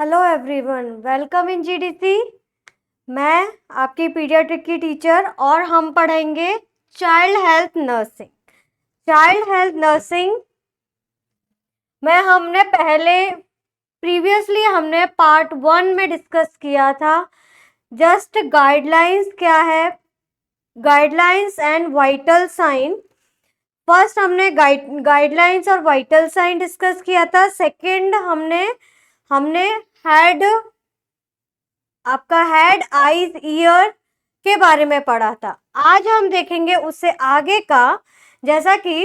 Hello everyone, welcome in GDC. मैं आपकी paediatric की टीचर और हम पढ़ेंगे child health nursing. Child health nursing में हमने पार्ट 1 में डिस्कस किया था। जस्ट गाइडलाइंस क्या है, guidelines and vital sign. First हमने गाइडलाइंस और वाइटल साइन डिस्कस किया था। सेकंड हमने हेड आईज ईयर के बारे में पढ़ा था। आज हम देखेंगे उससे आगे का, जैसा कि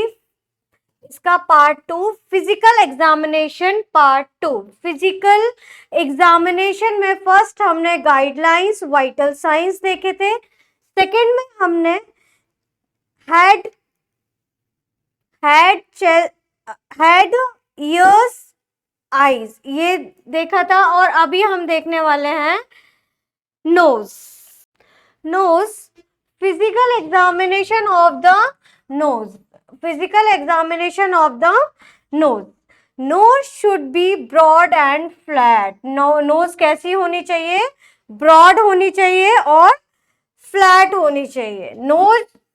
इसका part 2 physical examination. Part 2 physical examination में फर्स्ट हमने गाइडलाइंस वाइटल साइंस देखे थे। सेकंड में हमने हेड ईयर्स आईज ये देखा था। और अभी हम देखने वाले हैं nose. Physical examination of the nose. Nose should be broad and flat. Nose कैसी होनी चाहिए? ब्रॉड होनी चाहिए और फ्लैट होनी चाहिए।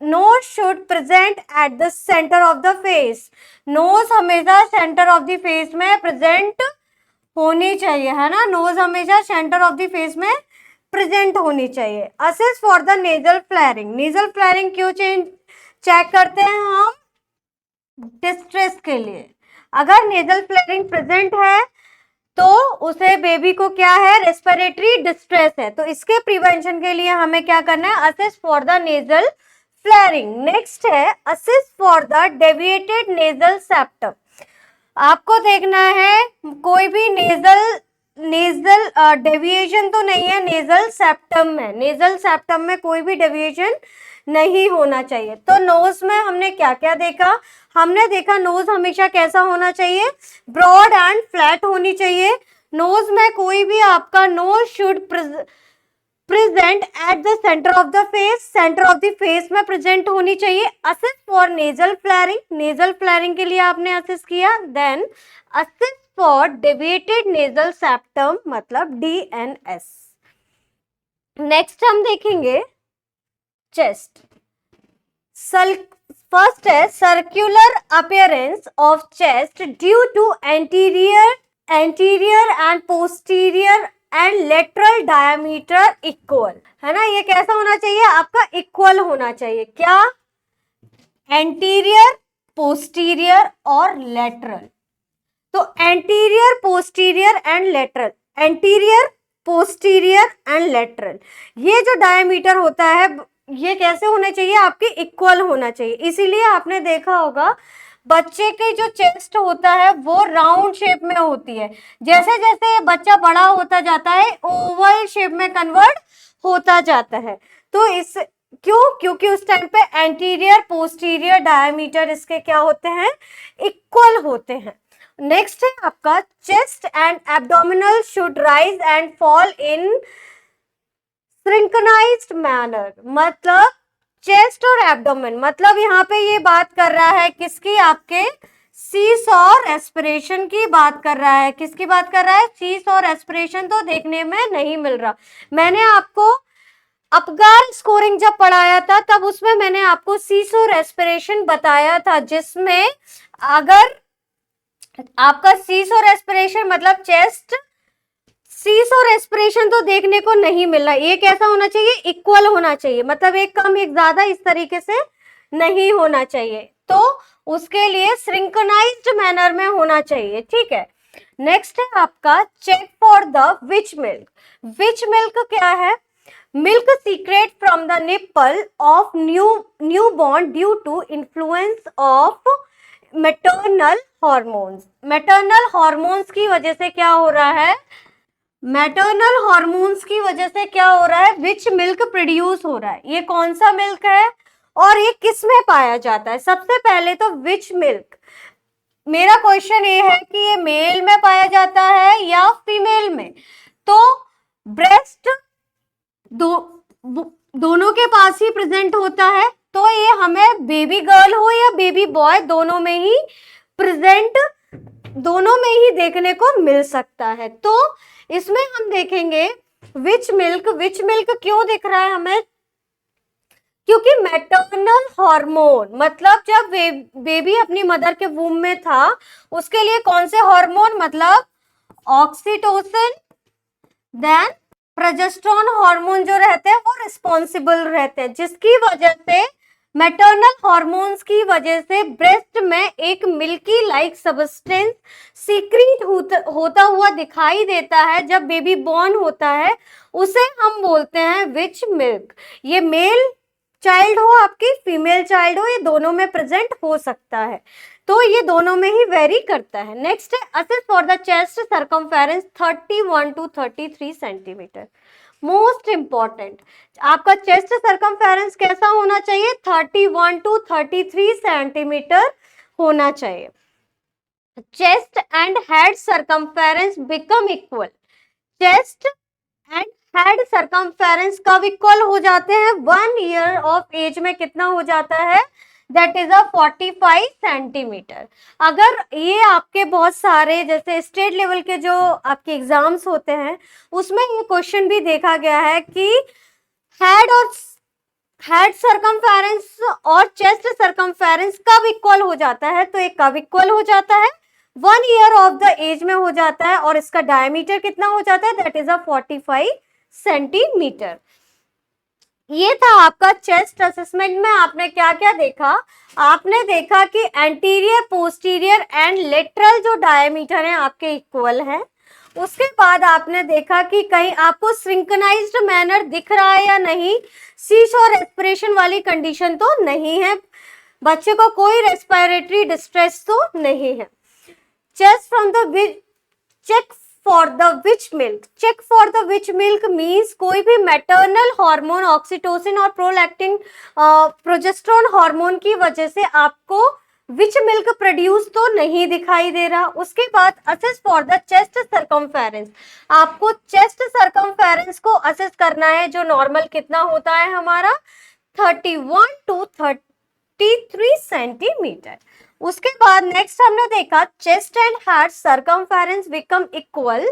Nose should present at the centre of the face. Nose हमेशा सेंटर ऑफ द फेस में प्रेजेंट होनी चाहिए, है ना। नोज हमेशा सेंटर ऑफ द फेस में प्रेजेंट होनी चाहिए। Assess for the nasal flaring. Nasal flaring क्यों चेक करते हैं हम? डिस्ट्रेस के लिए। अगर नेजल फ्लैरिंग प्रेजेंट है तो उसे बेबी को क्या है? रेस्पिरेटरी डिस्ट्रेस है। तो इसके प्रिवेंशन के लिए हमें क्या करना है? Assess for the nasal flaring. Next है assess for the deviated nasal septum. आपको देखना है कोई भी नेजल डेविएशन तो नहीं है नेजल सेप्टम में। नेजल सेप्टम में कोई भी डेविएशन नहीं होना चाहिए। तो नोज में हमने क्या क्या देखा? हमने देखा नोज हमेशा कैसा होना चाहिए? ब्रॉड एंड फ्लैट होनी चाहिए। नोज में कोई भी आपका nose should present at the centre of the face. Centre of the face में प्रेजेंट होनी चाहिए। Assess for nasal flaring. Nasal flaring के लिए आपने असेस किया। Then assess for deviated nasal septum मतलब DNS। नेक्स्ट हम देखेंगे चेस्ट। फर्स्ट है circular appearance of chest due to anterior and posterior and lateral diameter equal, है ना। ये कैसा होना चाहिए? आपका इक्वल होना चाहिए। क्या? एंटीरियर, पोस्टीरियर और लेटरल। तो anterior, posterior and lateral, anterior, posterior and lateral, ये जो डायमीटर होता है ये कैसे होना चाहिए? आपके इक्वल होना चाहिए। इसीलिए आपने देखा होगा बच्चे के जो चेस्ट होता है वो राउंड शेप में होती है। जैसे जैसे बच्चा बड़ा होता जाता है ओवल शेप में कन्वर्ट होता जाता है। तो इस क्योंकि उस टाइम पे एंटीरियर, पोस्टीरियर डायमीटर इसके क्या होते हैं? इक्वल होते हैं। नेक्स्ट है आपका chest and abdominal should rise and fall in synchronised manner. मतलब चेस्ट और एब्डोमेन, मतलब यहाँ पे ये बात कर रहा है किसकी? आपके सीसॉ रेस्पिरेशन की बात कर रहा है। किसकी बात कर रहा है? सीसॉ रेस्पिरेशन तो देखने में नहीं मिल रहा। मैंने आपको अपगार स्कोरिंग जब पढ़ाया था तब उसमें मैंने आपको सीसॉ रेस्पिरेशन बताया था, जिसमें अगर आपका सीसॉ रेस्पिरेशन मतलब चेस्ट सीसॉ रेस्पिरेशन तो देखने को नहीं मिल रहा। ये कैसा होना चाहिए? इक्वल होना चाहिए। मतलब एक कम एक ज्यादा इस तरीके से नहीं होना चाहिए। तो उसके लिए सिंक्रोनाइज्ड मैनर में होना चाहिए, ठीक है। नेक्स्ट है आपका check for the witch milk. Witch milk क्या है? Milk secret from the nipple of newborn due to influence of maternal hormones. Maternal hormones की वजह से क्या हो रहा है? मैटरनल हॉर्मोन्स की वजह से क्या हो रहा है? विच मिल्क प्रोड्यूस हो रहा है। ये कौन सा मिल्क है और ये किस में पाया जाता है? सबसे पहले तो विच मिल्क, मेरा क्वेश्चन ये है कि ये मेल में पाया जाता है या फीमेल में। तो ब्रेस्ट दोनों के पास ही प्रेजेंट होता है। तो ये हमें बेबी गर्ल हो या बेबी बॉय दोनों में ही प्रेजेंट दोनों में ही देखने को मिल सकता है। तो इसमें हम देखेंगे विच मिल्क क्यों दिख रहा है हमें, क्योंकि मैटरनल हार्मोन, मतलब जब बेबी अपनी मदर के वूम में था उसके लिए कौन से हार्मोन, मतलब ऑक्सीटोसिन देन प्रोजेस्टेरोन हार्मोन जो रहते हैं वो रिस्पॉन्सिबल रहते हैं, जिसकी वजह से मैटरनल हार्मोन्स की वजह से ब्रेस्ट में एक मिल्की लाइक सब्सटेंस सीक्रेट होता हुआ दिखाई देता है जब बेबी बॉर्न होता है, उसे हम बोलते हैं विच मिल्क। ये मेल चाइल्ड हो आपकी, फीमेल चाइल्ड हो, ये दोनों में प्रेजेंट हो सकता है, तो ये दोनों में ही वेरी करता है। नेक्स्ट है assess for the chest circumference 31 to 33 centimetre. Most important, आपका चेस्ट सर्कमफेरेंस कैसा होना चाहिए, 31 to 33 सेंटीमीटर होना चाहिए। Chest and head circumference become equal, chest and head circumference कब इक्वल हो जाते हैं, 1 ईयर ऑफ एज में कितना हो जाता है, दैट इज 45 सेंटीमीटर। अगर ये आपके बहुत सारे जैसे स्टेट लेवल के जो आपके एग्जाम्स होते हैं उसमें ये क्वेश्चन भी देखा गया है कि हेड सर्कमफेरेंस और चेस्ट सर्कमफेरेंस कब इक्वल हो जाता है, तो ये कब इक्वल हो जाता है, 1 ईयर ऑफ द एज में हो जाता है, और इसका डायमीटर कितना हो जाता है, दैट इज 45 सेंटीमीटर। ये था आपका चेस्ट असेसमेंट में। आपने क्या क्या देखा, आपने देखा कि एंटीरियर, पोस्टीरियर एंड लेटरल जो डायमीटर है आपके इक्वल है। उसके बाद आपने देखा कि कहीं आपको सिंक्रोनाइज्ड मैनर दिख रहा है या नहीं, सीसॉ रेस्पिरेशन वाली कंडीशन तो नहीं है, बच्चे को कोई रेस्पिरेटरी डिस्ट्रेस तो नहीं है। Chest from the check for the witch milk, check for the witch milk means कोई भी मैटरनल हार्मोन ऑक्सीटोसिन और प्रोलैक्टिन प्रोजेस्टेरोन हार्मोन की वजह से आपको विच मिल्क प्रोड्यूस तो नहीं दिखाई दे रहा। उसके बाद assess for the chest circumference, आपको चेस्ट सर्कमफेरेंस को असेस करना है जो नॉर्मल कितना होता है हमारा 31 to 33 सेंटीमीटर। उसके बाद नेक्स्ट हमने देखा chest and heart circumference become equal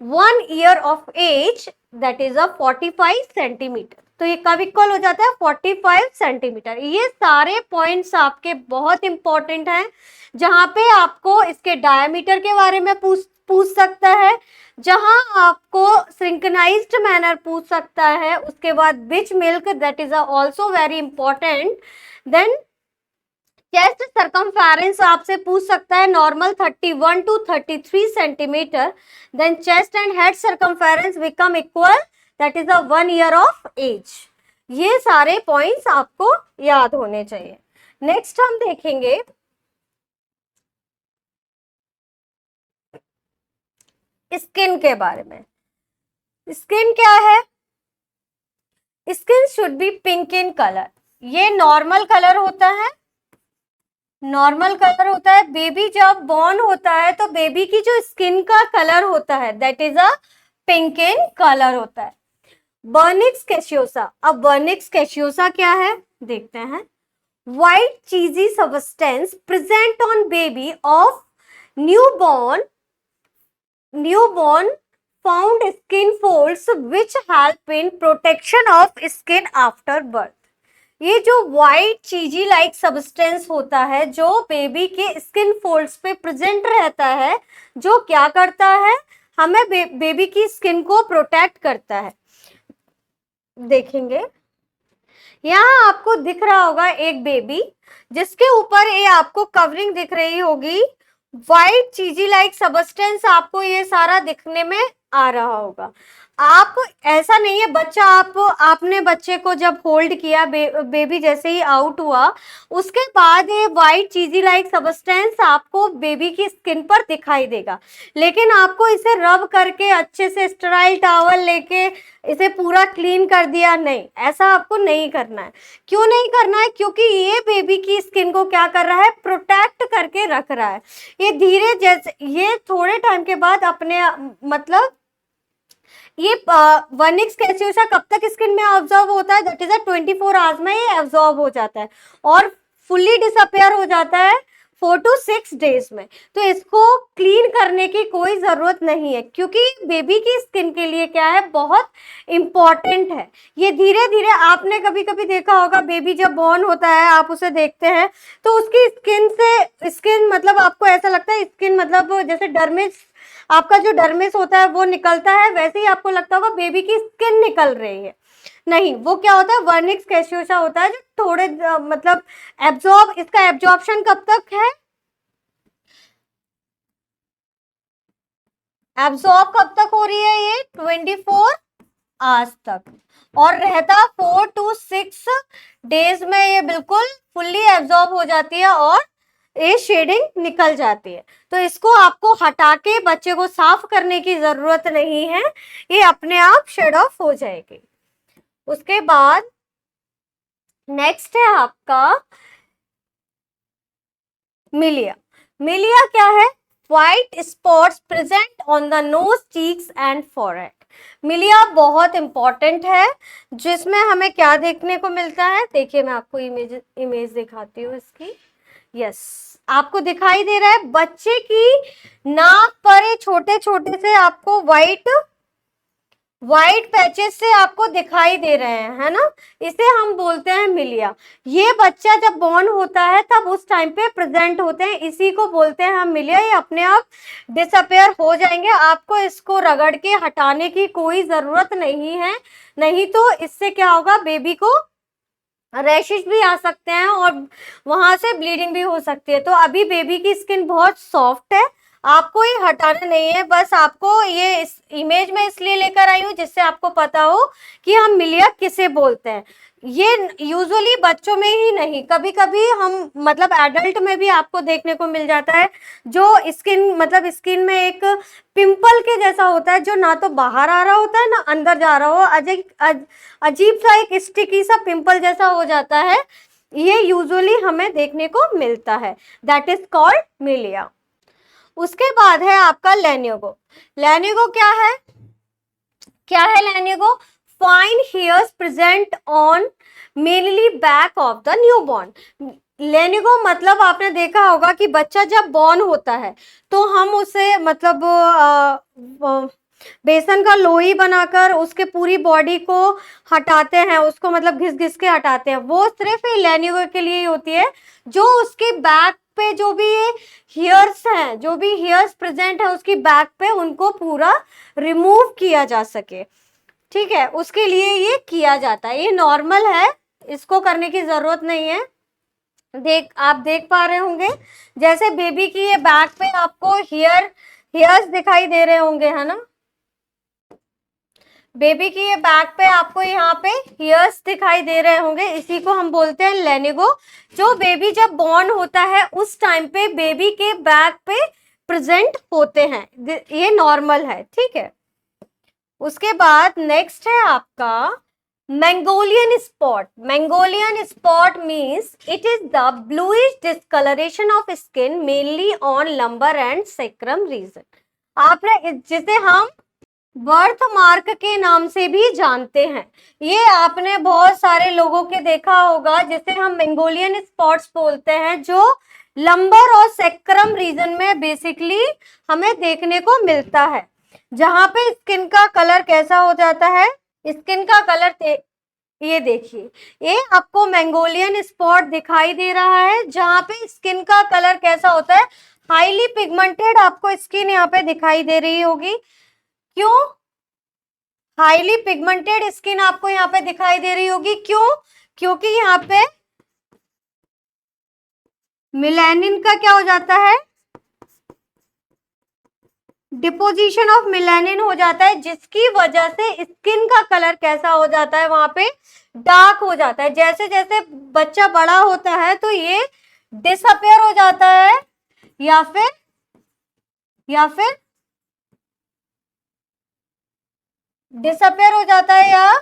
1 year of age, that is 45 centimetre. तो ये कब इक्वल हो जाता है, 45 सेंटीमीटर। ये सारे पॉइंट्स आपके बहुत इंपॉर्टेंट हैं, जहां पे आपको इसके डायमीटर के बारे में पूछ सकता है, जहां आपको सिंक्रोनाइज्ड मैनर पूछ सकता है, उसके बाद which milk, that is also very important. Then chest circumference आपसे पूछ सकता है normal 31 to 33 centimetre. Then chest and head circumference become equal, that is 1 year of age. ये सारे पॉइंट्स आपको याद होने चाहिए। नेक्स्ट हम देखेंगे स्किन के बारे में। स्किन क्या है, skin should be pink in colour. ये नॉर्मल कलर होता है, नॉर्मल कलर होता है। बेबी जब बॉर्न होता है तो बेबी की जो स्किन का कलर होता है that is pink in colour होता है। बर्निक्स कैसियोसा, अब बर्निक्स कैसियोसा क्या है देखते हैं। White cheesy substance present on baby of newborn found skin folds which help in protection of skin after birth. ये जो व्हाइट चीजी लाइक सब्सटेंस होता है जो बेबी के स्किन फोल्ड्स पे प्रेजेंट रहता है, जो क्या करता है, हमें बेबी की स्किन को प्रोटेक्ट करता है। देखेंगे यहाँ आपको दिख रहा होगा एक बेबी जिसके ऊपर ये आपको कवरिंग दिख रही होगी, व्हाइट चीजी लाइक सब्सटेंस आपको ये सारा दिखने में आ रहा होगा। आप ऐसा नहीं है बच्चा, आपने बच्चे को जब होल्ड किया, बेबी जैसे ही आउट हुआ उसके बाद ये व्हाइट चीजी लाइक सब्सटेंस आपको बेबी की स्किन पर दिखाई देगा, लेकिन आपको इसे रब करके अच्छे से स्टेराइल टॉवल लेके इसे पूरा क्लीन कर दिया, नहीं, ऐसा आपको नहीं करना है। क्यों नहीं करना है, क्योंकि ये बेबी की स्किन को क्या कर रहा है, प्रोटेक्ट करके रख रहा है। ये धीरे जैसे ये थोड़े टाइम के बाद अपने मतलब ये वर्निक्स कैसियोसा कब तक स्किन में ऑब्जॉर्व होता है, दैट इज 24 आवर्स में ये ऑब्जॉर्व हो जाता है और फुल्ली डिसअपियर हो जाता है 4 to 6 डेज में। तो इसको क्लीन करने की कोई जरूरत नहीं है, क्योंकि बेबी की स्किन के लिए क्या है, बहुत इंपॉर्टेंट है। ये धीरे धीरे, आपने कभी कभी देखा होगा बेबी जब बॉर्न होता है, आप उसे देखते हैं तो उसकी स्किन मतलब आपको ऐसा लगता है, स्किन मतलब जैसे डर्मिस, आपका जो डर्मिस होता है वो निकलता है, वैसे ही आपको लगता होगा बेबी की स्किन निकल रही है। नहीं, वो क्या होता है, वर्निक्स कैस्योसा होता है, जो थोड़े मतलब इसका एब्जॉर्प्शन कब तक है, एब्जॉर्ब कब तक हो रही है, ये 24 आवर्स तक, और रहता 4 to 6 डेज में ये बिल्कुल फुल्ली एब्जॉर्ब हो जाती है और ये शेडिंग निकल जाती है। तो इसको आपको हटा के बच्चे को साफ करने की जरूरत नहीं है, ये अपने आप शेड ऑफ हो जाएगी। उसके बाद नेक्स्ट है आपका मिलिया। मिलिया क्या है, white spots present on the nose, cheeks and forehead. मिलिया बहुत इंपॉर्टेंट है, जिसमें हमें क्या देखने को मिलता है, देखिए मैं आपको इमेज दिखाती हूँ इसकी। यस, आपको दिखाई दे रहा है बच्चे की नाक पर ये छोटे छोटे से आपको व्हाइट पैचेस से आपको दिखाई दे रहे हैं, है ना, इसे हम बोलते हैं मिलिया। ये बच्चा जब बॉर्न होता है तब उस टाइम पे प्रेजेंट होते हैं, इसी को बोलते हैं हम मिलिया। ये अपने आप डिसअपेयर हो जाएंगे, आपको इसको रगड़ के हटाने की कोई जरूरत नहीं है, नहीं तो इससे क्या होगा, बेबी को रैशेस भी आ सकते हैं और वहां से ब्लीडिंग भी हो सकती है। तो अभी बेबी की स्किन बहुत सॉफ्ट है, आपको ये हटाना नहीं है, बस आपको ये इस इमेज में इसलिए लेकर आई हूँ जिससे आपको पता हो कि हम मिलिया किसे बोलते हैं। ये यूजुअली बच्चों में ही नहीं, कभी कभी हम मतलब एडल्ट में भी आपको देखने को मिल जाता है, जो स्किन में एक पिंपल के जैसा होता है, जो ना तो बाहर आ रहा होता है ना अंदर जा रहा हो, अजीब सा एक स्टिकी सा पिंपल जैसा हो जाता है, ये यूजुअली हमें देखने को मिलता है, दैट इज कॉल्ड मिलिया। उसके बाद है आपका लैनिगो। लैनिगो क्या है lanugo, fine hairs present on mainly back of the newborn. Lanugo मतलब आपने देखा होगा कि बच्चा जब बॉर्न होता है तो हम उसे मतलब बेसन का लोई बनाकर उसके पूरी बॉडी को हटाते हैं, उसको मतलब घिस घिस के हटाते हैं, वो सिर्फ लैनिगो के लिए ही होती है, जो उसके बैक पे जो भी हेयर्स हैं, जो भी हेयर्स प्रेजेंट है उसकी बैक पे, उनको पूरा रिमूव किया जा सके, ठीक है, उसके लिए ये किया जाता है। ये नॉर्मल है, इसको करने की जरूरत नहीं है। आप देख पा रहे होंगे जैसे बेबी की ये बैक पे आपको हेयर्स दिखाई दे रहे होंगे, है ना, बेबी की ये बैक पे आपको यहाँ पे हेयर्स दिखाई दे रहे होंगे, इसी को हम बोलते हैं लैनिगो। जो बेबी जब बॉर्न होता है उस टाइम पे बेबी के बैक पे प्रेजेंट होते हैं, ये नॉर्मल है, ठीक है। उसके बाद नेक्स्ट है आपका Mongolian spot. Mongolian spot means it is the bluish discoloration of skin mainly on lumbar and sacrum region. आपने जिसे हम बर्थ मार्क के नाम से भी जानते हैं, ये आपने बहुत सारे लोगों के देखा होगा, जिसे हम मंगोलियन स्पॉट्स बोलते हैं, जो लंबर और सेक्रम रीजन में बेसिकली हमें देखने को मिलता है, जहां पे स्किन का कलर कैसा हो जाता है, स्किन का कलर ये देखिए, ये आपको मंगोलियन स्पॉट दिखाई दे रहा है, जहां पे स्किन का कलर कैसा होता है, हाईली पिगमेंटेड आपको स्किन यहाँ पे दिखाई दे रही होगी। क्यों हाईली पिगमेंटेड स्किन आपको यहाँ पे दिखाई दे रही होगी, क्यों, क्योंकि यहाँ पे मेलानिन का क्या हो जाता है, डिपोजिशन ऑफ मेलानिन हो जाता है, जिसकी वजह से स्किन का कलर कैसा हो जाता है, वहां पे डार्क हो जाता है। जैसे जैसे बच्चा बड़ा होता है तो ये डिसअपेयर हो जाता है, या फिर डिसअपेयर हो जाता है, या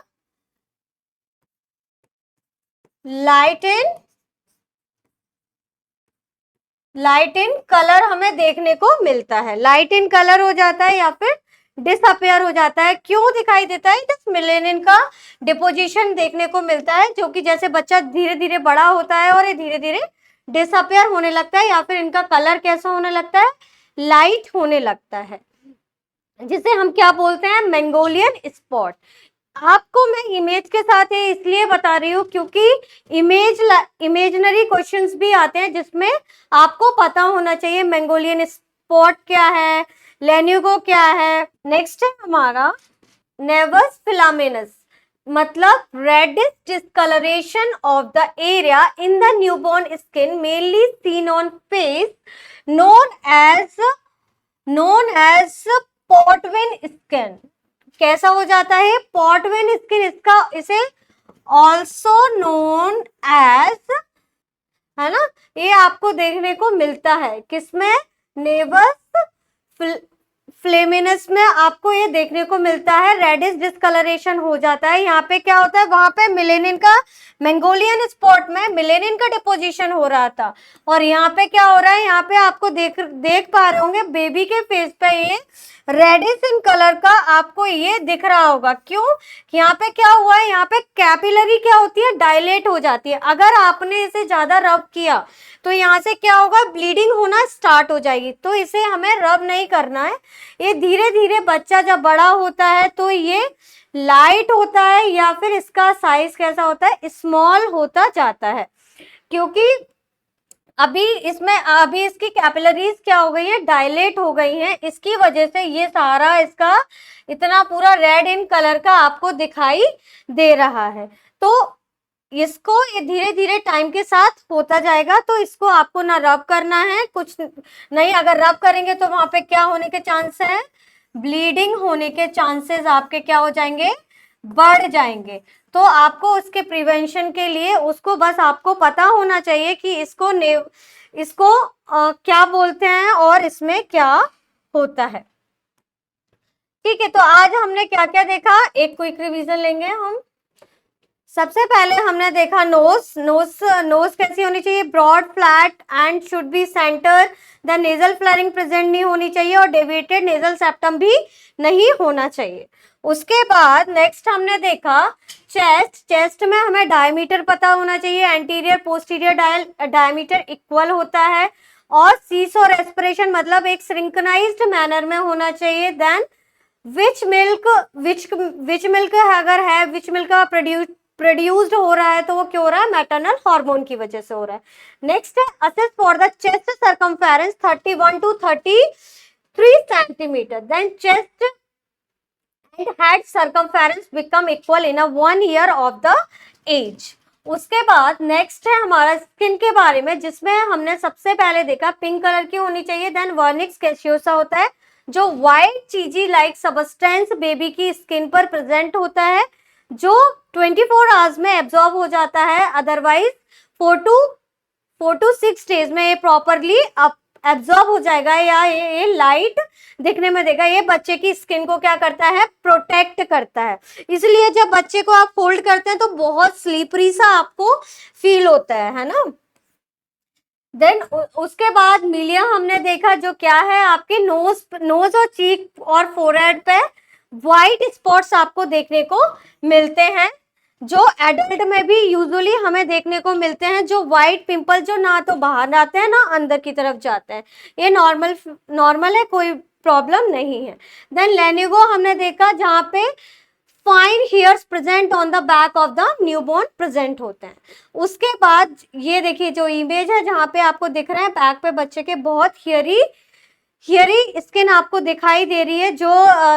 लाइट इन कलर हमें देखने को मिलता है, लाइट इन कलर हो जाता है या फिर डिसअपेयर हो जाता है। क्यों दिखाई देता है, जस्ट मेलानिन का डिपोजिशन देखने को मिलता है, जो कि जैसे बच्चा धीरे धीरे बड़ा होता है और ये धीरे धीरे डिसअपियर होने लगता है या फिर इनका कलर कैसा होने लगता है, लाइट होने लगता है, जिसे हम क्या बोलते हैं, मंगोलियन स्पॉट। आपको मैं इमेज के साथ ये इसलिए बता रही हूँ क्योंकि इमेजनरी क्वेश्चंस भी आते हैं जिसमें आपको पता होना चाहिए मंगोलियन स्पॉट क्या है, लेन्यूगो क्या है। नेक्स्ट है हमारा नेवस फिलामेनस, मतलब reddish discolouration of the area in the newborn skin mainly seen on face, known as port wine skin. कैसा हो जाता है पॉटविन स्किन, इसका इसे ऑल्सो नोन एज, है ना, ये आपको देखने को मिलता है किसमें, नेवस फ्लेमिनस में आपको ये देखने को मिलता है, रेडिश डिस्कलरेशन हो जाता है। यहाँ पे क्या होता है, वहां पे मिलेनिन का, मंगोलियन स्पॉट में मिलेनिन का डिपोजिशन हो रहा था, और यहाँ पे क्या हो रहा है, यहाँ पे आपको देख पा रहे होंगे बेबी के फेस पे ये रेडिश इन कलर का आपको ये दिख रहा होगा। क्यों, यहाँ पे क्या हुआ है, यहाँ पे कैपिलरी क्या होती है, डायलेट हो जाती है। अगर आपने इसे ज्यादा रब किया तो यहाँ से क्या होगा, ब्लीडिंग होना स्टार्ट हो जाएगी। तो इसे हमें रब नहीं करना है। ये धीरे धीरे बच्चा जब बड़ा होता है तो ये लाइट होता है या फिर इसका साइज कैसा होता है, स्मॉल होता जाता है, क्योंकि अभी इसकी कैपिलरीज क्या हो गई है, डायलेट हो गई हैं। इसकी वजह से ये सारा इसका इतना पूरा रेड इन कलर का आपको दिखाई दे रहा है। तो इसको ये धीरे धीरे टाइम के साथ होता जाएगा, तो इसको आपको ना रब करना है कुछ नहीं। अगर रब करेंगे तो वहां पे क्या होने के चांस है, ब्लीडिंग होने के चांसेस आपके क्या हो जाएंगे, बढ़ जाएंगे। तो आपको उसके प्रिवेंशन के लिए उसको बस आपको पता होना चाहिए कि इसको क्या बोलते हैं और इसमें क्या होता है। ठीक है, तो आज हमने क्या क्या देखा, एक क्विक रिवीजन लेंगे हम। सबसे पहले हमने देखा नोज कैसी होनी चाहिए, broad flat and should be centre, the nasal flaring present नहीं होनी चाहिए और डेविएटेड नेजल सेप्टम भी नहीं होना चाहिए। उसके बाद नेक्स्ट हमने देखा चेस्ट में हमें डायमीटर पता होना चाहिए, एंटीरियर पोस्टीरियर डायमीटर इक्वल होता है, और सीसॉ रेस्पिरेशन मतलब एक सिंक्रोनाइज्ड मैनर में होना चाहिए। देन विच मिल्क अगर है, विच मिल्क का प्रोड्यूस्ड हो रहा है तो वो क्यों हो रहा है, मैटरनल हार्मोन की वजह से हो रहा है। नेक्स्ट है assess for the chest circumference 31 to 33 centimetre, then chest and head circumference become equal in 1 year of the age. उसके बाद नेक्स्ट है हमारा स्किन के बारे में, जिसमें हमने सबसे पहले देखा पिंक कलर की होनी चाहिए। देन वर्निक्स कैसियोसा होता है जो व्हाइट चीजी लाइक सब्सटेंस बेबी की स्किन पर प्रेजेंट होता है, जो 24 आवर्स में एब्जॉर्ब हो जाता है, अदरवाइज 4 to 6 डेज में ये प्रॉपरली एब्जॉर्ब हो जाएगा या ये लाइट दिखने में देगा। ये बच्चे की स्किन को क्या करता है, प्रोटेक्ट करता है। इसलिए जब बच्चे को आप फोल्ड करते हैं तो बहुत स्लीपरी सा आपको फील होता है ना। देन उसके बाद मिलिया हमने देखा जो क्या है, आपके नोज और चीक और फोरहेड पे व्हाइट स्पॉट्स आपको देखने को मिलते हैं, जो एडल्ट में भी यूजुअली हमें देखने को मिलते हैं, जो व्हाइट पिंपल जो ना तो बाहर आते हैं ना अंदर की तरफ जाते हैं। ये नॉर्मल है, कोई प्रॉब्लम नहीं है। देन लेनिगो हमने देखा जहाँ पे fine hairs present on the back of the newborn present होते हैं। उसके बाद ये देखिए जो इमेज है जहाँ पे आपको दिख रहा है बैक पे बच्चे के बहुत हियरी स्किन आपको दिखाई दे रही है, जो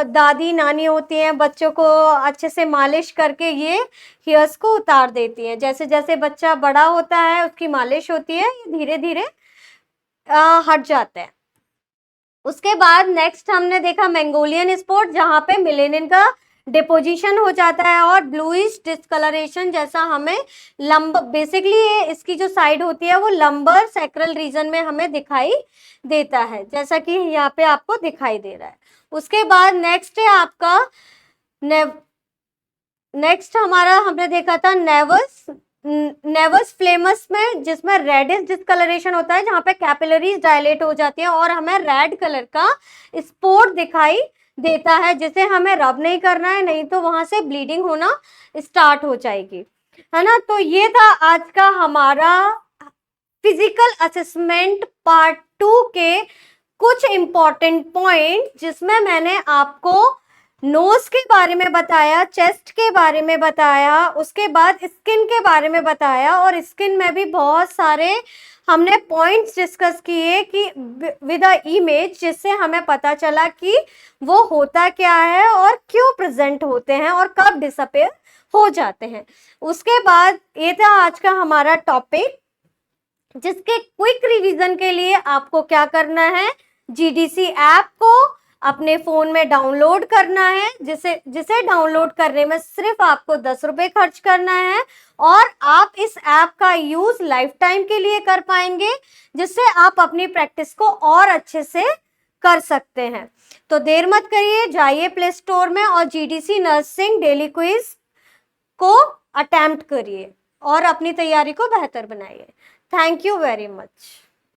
दादी नानी होती हैं बच्चों को अच्छे से मालिश करके ये हेयर्स को उतार देती हैं। जैसे जैसे बच्चा बड़ा होता है उसकी मालिश होती है, ये धीरे धीरे हट जाते हैं। उसके बाद नेक्स्ट हमने देखा मंगोलियन स्पॉट, जहाँ पे मेलेनिन का डिपोजिशन हो जाता है और ब्लूइश डिस्कलरेशन जैसा हमें बेसिकली इसकी जो साइड होती है वो लंबर सैक्रल रीजन में हमें दिखाई देता है, जैसा कि यहाँ पे आपको दिखाई दे रहा है। उसके बाद नेक्स्ट है आपका नेक्स्ट हमारा हमने देखा था नेवस फ्लेमस में, जिसमें रेडिश डिस्कलरेशन होता है, जहाँ पे कैपिलरीज डायलेट हो जाती है और हमें रेड कलर का स्पॉट दिखाई देता है, जिसे हमें रब नहीं करना है, नहीं तो वहां से ब्लीडिंग होना स्टार्ट हो जाएगी, है ना। तो ये था आज का हमारा फिजिकल असेसमेंट पार्ट 2 के कुछ इंपॉर्टेंट पॉइंट, जिसमें मैंने आपको नोज के बारे में बताया, चेस्ट के बारे में बताया, उसके बाद स्किन के बारे में बताया, और स्किन में भी बहुत सारे हमने पॉइंट्स डिस्कस किए कि विद अ इमेज, जिससे हमें पता चला कि वो होता क्या है और क्यों प्रेजेंट होते हैं और कब डिसअपेयर हो जाते हैं। उसके बाद ये था आज का हमारा टॉपिक, जिसके क्विक रिवीजन के लिए आपको क्या करना है, जीडीसी ऐप को अपने फोन में डाउनलोड करना है, जिसे डाउनलोड करने में सिर्फ आपको 10 रुपए खर्च करना है, और आप इस ऐप का यूज लाइफ टाइम के लिए कर पाएंगे, जिससे आप अपनी प्रैक्टिस को और अच्छे से कर सकते हैं। तो देर मत करिए, जाइए प्ले स्टोर में और जीडीसी नर्सिंग डेली क्विज को अटेम्प्ट करिए और अपनी तैयारी को बेहतर बनाइए। Thank you very much.